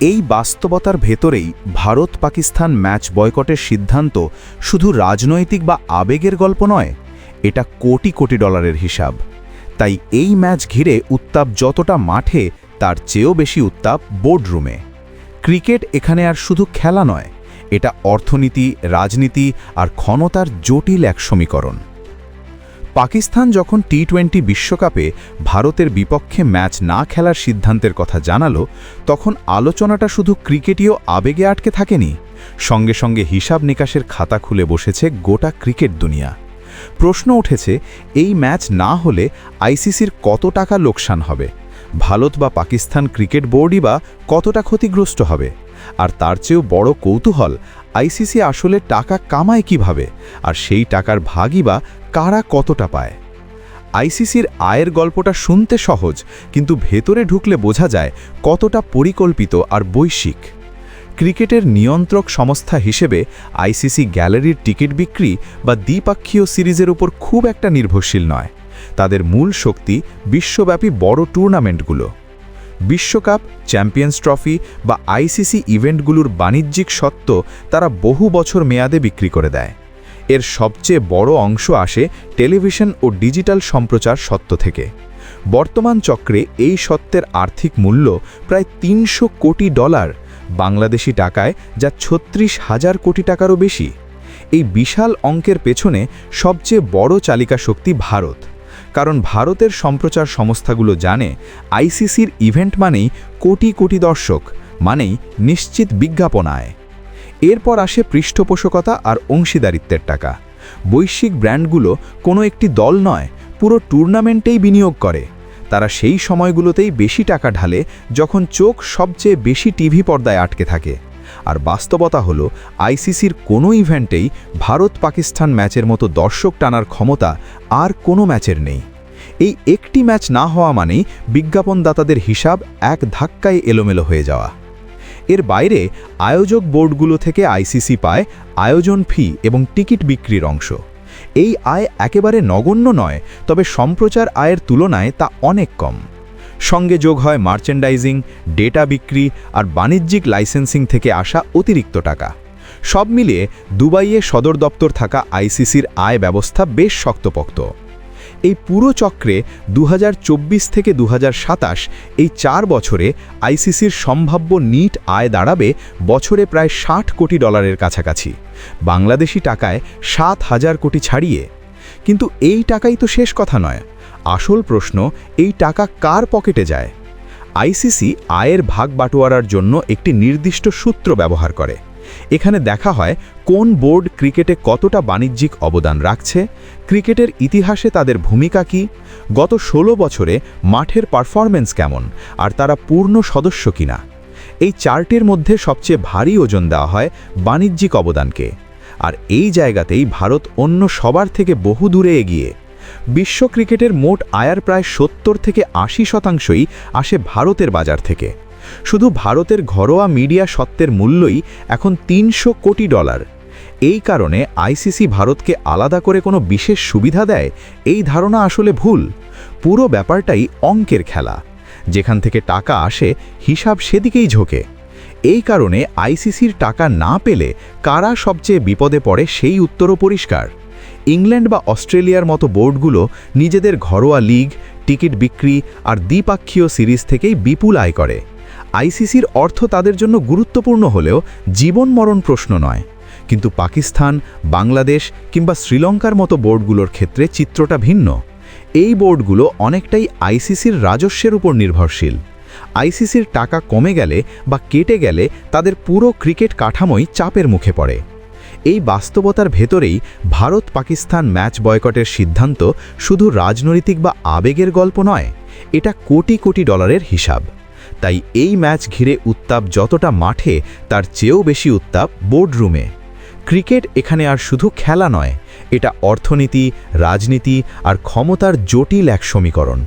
এই বাস্তবতার ভেতরেই ভারত পাকিস্তান ম্যাচ বয়কটের সিদ্ধান্ত শুধু রাজনৈতিক বা আবেগের গল্প নয়, এটা কোটি কোটি ডলারের হিসাব। তাই এই ম্যাচ ঘিরে উত্তাপ যতটা মাঠে, তার চেয়েও বেশি উত্তাপ বোর্ডরুমে। ক্রিকেট এখানে আর শুধু খেলা নয়, এটা অর্থনীতি, রাজনীতি আর ক্ষমতার জটিল এক সমীকরণ। পাকিস্তান যখন টি-20 বিশ্বকাপে ভারতের বিপক্ষে ম্যাচ না খেলার সিদ্ধান্তের কথা জানালো, তখন আলোচনাটা শুধু ক্রিকেটীয় আবেগে আটকে থাকেনি, সঙ্গে সঙ্গে হিসাব নিকাশের খাতা খুলে বসেছে গোটা ক্রিকেট দুনিয়া। প্রশ্ন উঠেছে, এই ম্যাচ না হলে আইসিসির কত টাকা লোকসান হবে, ভারত বা পাকিস্তান ক্রিকেট বোর্ডই বা কতটা ক্ষতিগ্রস্ত হবে, আর তার চেয়েও বড় কৌতূহল, আইসিসি আসলে টাকা কামায় কিভাবে, আর সেই টাকার ভাগই বা কারা কতটা পায়। আইসিসির আয়ের গল্পটা শুনতে সহজ, কিন্তু ভেতরে ঢুকলে বোঝা যায় কতটা পরিকল্পিত আর বৈশ্বিক। ক্রিকেটের নিয়ন্ত্রক সংস্থা হিসেবে আইসিসি গ্যালারির টিকিট বিক্রি বা দ্বিপাক্ষীয় সিরিজের উপর খুব একটা নির্ভরশীল নয়। তাদের মূল শক্তি বিশ্বব্যাপী বড় টুর্নামেন্টগুলো। বিশ্বকাপ, চ্যাম্পিয়ন্স ট্রফি বা আইসিসি ইভেন্টগুলোর বাণিজ্যিক সত্ত্ব তারা বহু বছর মেয়াদে বিক্রি করে দেয়। এর সবচেয়ে বড় অংশ আসে টেলিভিশন ও ডিজিটাল সম্প্রচার সত্ত্ব থেকে। বর্তমান চক্রে এই সত্ত্বের আর্থিক মূল্য প্রায় ৩০০ কোটি ডলার, বাংলাদেশি টাকায় যা ৩৬,০০০ কোটি টাকারও বেশি। এই বিশাল অঙ্কের পেছনে সবচেয়ে বড় চালিকা শক্তি ভারত, কারণ ভারতের সম্প্রচার সংস্থাগুলো জানে আইসিসির ইভেন্ট মানেই কোটি কোটি দর্শক, মানেই নিশ্চিত বিজ্ঞাপন আয়। এরপর আসে পৃষ্ঠপোষকতা আর অংশীদারিত্বের টাকা। বৈশ্বিক ব্র্যান্ডগুলো কোনো একটি দল নয়, পুরো টুর্নামেন্টেই বিনিয়োগ করে। তারা সেই সময়গুলোতেই বেশি টাকা ঢালে যখন চোখ সবচেয়ে বেশি টিভি পর্দায় আটকে থাকে। আর বাস্তবতা হলো, আইসিসির কোনো ইভেন্টেই ভারত পাকিস্তান ম্যাচের মতো দর্শক টানার ক্ষমতা আর কোনো ম্যাচের নেই। এই একটি ম্যাচ না হওয়া মানেই বিজ্ঞাপনদাতাদের হিসাব এক ধাক্কায় এলোমেলো হয়ে যাওয়া। এর বাইরে আয়োজক বোর্ডগুলো থেকে আইসিসি পায় আয়োজন ফি এবং টিকিট বিক্রির অংশ। এই আয় একেবারে নগণ্য নয়, তবে সম্প্রচার আয়ের তুলনায় তা অনেক কম। সঙ্গে যোগ হয় মার্চেন্ডাইজিং, ডেটা বিক্রি আর বাণিজ্যিক লাইসেন্সিং থেকে আসা অতিরিক্ত টাকা। সব মিলিয়ে দুবাইয়ে সদর দপ্তর থাকা আইসিসির আয় ব্যবস্থা বেশ শক্তপোক্ত। এই পুরো চক্রে ২০২৪ থেকে ২০২৭ এই ৪ বছরে আইসিসির সম্ভাব্য নিট আয় দাঁড়াবে বছরে প্রায় ৬০ কোটি ডলারের কাছাকাছি, বাংলাদেশি টাকায় ৭,০০০ কোটি ছাড়িয়ে। কিন্তু এই টাকাই তো শেষ কথা নয়। আসল প্রশ্ন, এই টাকা কার পকেটে যায়? আইসিসি আয়ের ভাগ বাটোয়ারার জন্য একটি নির্দিষ্ট সূত্র ব্যবহার করে। এখানে দেখা হয় কোন বোর্ড ক্রিকেটে কতটা বাণিজ্যিক অবদান রাখছে, ক্রিকেটের ইতিহাসে তাদের ভূমিকা কী, গত ১৬ বছরে মাঠের পারফরম্যান্স কেমন, আর তারা পূর্ণ সদস্য কিনা। এই চার্টের মধ্যে সবচেয়ে ভারী ওজন দেওয়া হয় বাণিজ্যিক অবদানকে। আর এই জায়গাতেই ভারত অন্য সবার থেকে বহু দূরে এগিয়ে। বিশ্ব ক্রিকেটের মোট আয়ের প্রায় ৭০ থেকে ৮০% আসে ভারতের বাজার থেকে। শুধু ভারতের ঘরোয়া মিডিয়া সত্ত্বের মূল্যই এখন ৩০০ কোটি ডলার। এই কারণে আইসিসি ভারতকে আলাদা করে কোনো বিশেষ সুবিধা দেয়, এই ধারণা আসলে ভুল। পুরো ব্যাপারটাই অঙ্কের খেলা। যেখান থেকে টাকা আসে, হিসাব সেদিকেই ঝোঁকে। এই কারণে আইসিসির টাকা না পেলে কারা সবচেয়ে বিপদে পড়ে সেই উত্তরও পরিষ্কার। ইংল্যান্ড বা অস্ট্রেলিয়ার মতো বোর্ডগুলো নিজেদের ঘরোয়া লিগ, টিকিট বিক্রি আর দ্বিপাক্ষীয় সিরিজ থেকেই বিপুল আয় করে। আইসিসির অর্থ তাদের জন্য গুরুত্বপূর্ণ হলেও জীবন মরণ প্রশ্ন নয়। কিন্তু পাকিস্তান, বাংলাদেশ কিংবা শ্রীলঙ্কার মতো বোর্ডগুলোর ক্ষেত্রে চিত্রটা ভিন্ন। এই বোর্ডগুলো অনেকটাই আইসিসির রাজস্বের উপর নির্ভরশীল। আইসিসির টাকা কমে গেলে বা কেটে গেলে তাদের পুরো ক্রিকেট কাঠামোই চাপের মুখে পড়ে। এই বাস্তবতার ভেতরেই ভারত পাকিস্তান ম্যাচ বয়কটের সিদ্ধান্ত শুধু রাজনৈতিক বা আবেগের গল্প নয়, এটা কোটি কোটি ডলারের হিসাব। তাই এই ম্যাচ ঘিরে উত্তাপ যতটা মাঠে, তার চেয়েও বেশি উত্তাপ বোর্ডরুমে। ক্রিকেট এখানে আর শুধু খেলা নয়, এটা অর্থনীতি, রাজনীতি আর ক্ষমতার জটিল এক সমীকরণ।